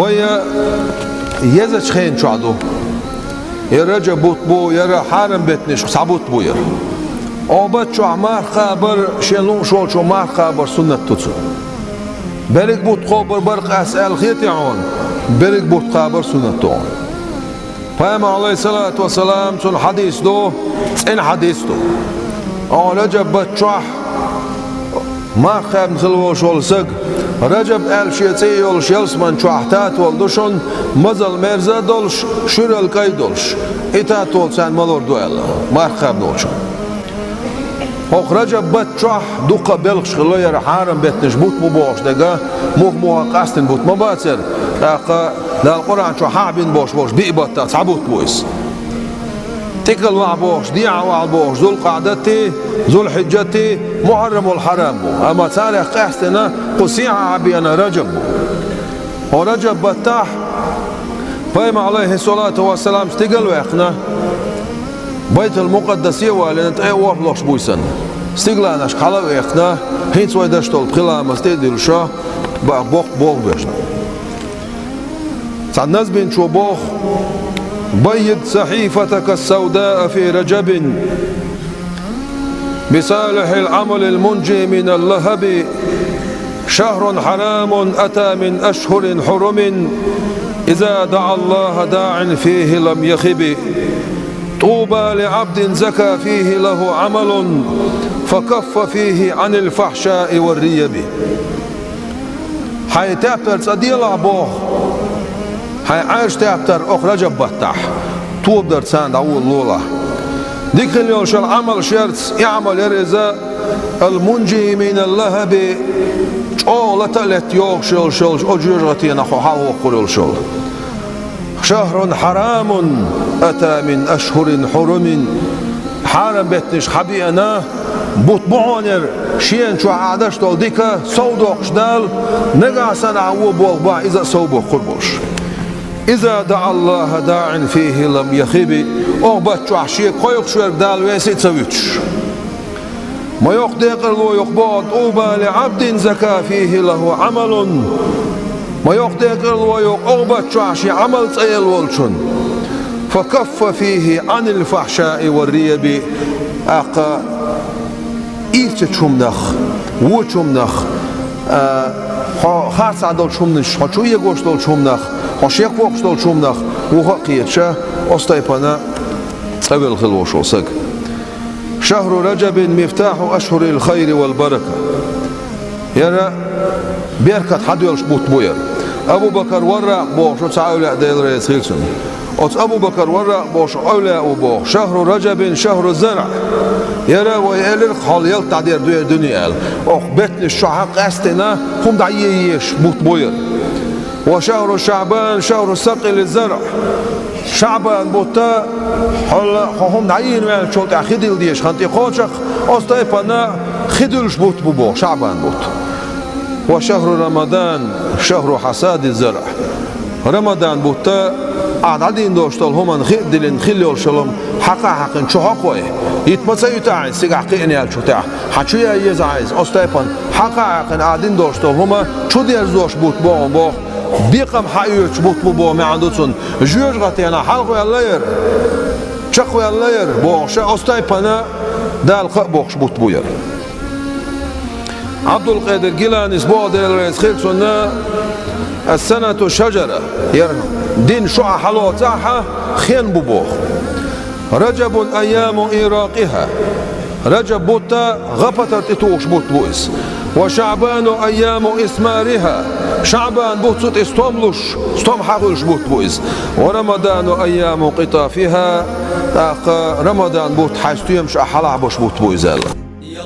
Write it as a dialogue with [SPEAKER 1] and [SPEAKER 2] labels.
[SPEAKER 1] ويا يزج خين شعدو يا رجب بوت بو يا حارم بتنش صعبوت بو يا أوبات شو عمار خابر شلون شو مار خابر سنة تتسو بريك بوت خابر برق أسأل خيط يعون بريك بوت خابر سنة تعون فهم عليه الصلاة والسلام سن حديث دو إن حديث دو رجب بتشح مار خاب نخلو شول سق رجب آل شيتي يول شيلس من شحتات والدشون مزل مرزا دولش شرل كاي دولش إتا تول سان ملور دوال مار خاب نولشون هوخ رجب بتشح دوقة بلغش خلو ير حارم بتنش بوت مبوش دقا موها قاستن بوت مباتر دقا لا القرآن شو حابين بوش بيقبط صعبوت بويس تكل مع بوش ديعة مع بوش ذو القعدتي ذو الحجتي محرم الحرام بو أما تاريخ قاستنا قسيعة عبينا رجب بو ورجب بتاح فهم عليه الصلاة والسلام استقل ويقنا بيت المقدس يوالين تأي وارلوش بويسن استقلاناش قلو ويقنا هيت ويدشتول بخلا مستيدي الشاه بوق بيشنا الناس بين شو بوخ بيض صحيفتك السوداء في رجب بصالح العمل المنجي من اللهب شهر حرام أتى من أشهر حرم إذا دعا الله داع فيه لم يخب طوبى لعبد زكى فيه له عمل فكف فيه عن الفحشاء والريب حيتابتر صديل عبوخ هاي عايش تابتر أخ رجب بطح توب در ساند أول لولا ديك اليوم شو العمل شرط يعمل يرزا المنجي من اللهب شو لتلت يوغ شل أجرغتي نخو حاو قرل شل شهر حرام أتى من أشهر حرم حرم بتنش حبينا بوت بعونر شين شو عادش دول ديكا صودوق شدال نقع سنعو بوغبا إذا صوبو قربوش إذا دعا الله داع فيه لم يخب أغبت شو عشية قيق شو يردال ويسي تسويتش ما يقدر لو يقبض أوبا لعبد زكى فيه له عمل ما يقدر لو يقبض شو عشية عمل تأيل والشن فكف فيه عن الفحشاء والريب أقا إيش شمنخ وشمنخ خاص عدل شمنش شو يقوش دول شمنخ وشيك وقش دول شمنخ وحقيتشا أستيبنا أول خلوش وسق شهر رجب مفتاح أشهر الخير والبركة يرى بيركت حد يلشبوت بوير أبو بكر ورع بوش وتعاولع ديل رئيس خيلسون أبو بكر ورع بوش أولى وبوش شهر رجب شهر الزرع يرى ويقلق حال يلتع دير دوير دنيا أخ بيتن الشعاق أستنا هم دعييش بوت بوير وشهر شعبان شهر سقي للزرع شعبان بوتا هم دعيين من شوط خدل ديش خانتي قوشخ أستيبنا خدلش بوت بوبو شعبان بوت وشهر رمضان شهر حصاد الزرع رمضان بوتا عدين دوشتل هم خدلين خليول شلم حقا شو حقوي يتمسا يتعين سيقع قيني الشتاع حشوية يزعيز أستيبن حقا عدين دوشتل هم شو دير زوش بوت بو بيقم حيوش بوت بو ما عندوتون جوج غتينا حلقو يلاير شقو يلاير بوش أستيبنا دال بوش بوت بوير عبد القادر جيلاني اسبوع دير رئيس خيلسونا السنة شجرة دين شعا حلوة تاعها خين ببوخ رجب أيام إيراقها رجب بوتا غفتت اتوش بوت بويس وشعبان أيام إسمارها شعبان بوت استوملش استوم حقلش بوت بويس ورمضان أيام قطافها رمضان بوت حاجتو يمش أحلع بوش بوت بويزال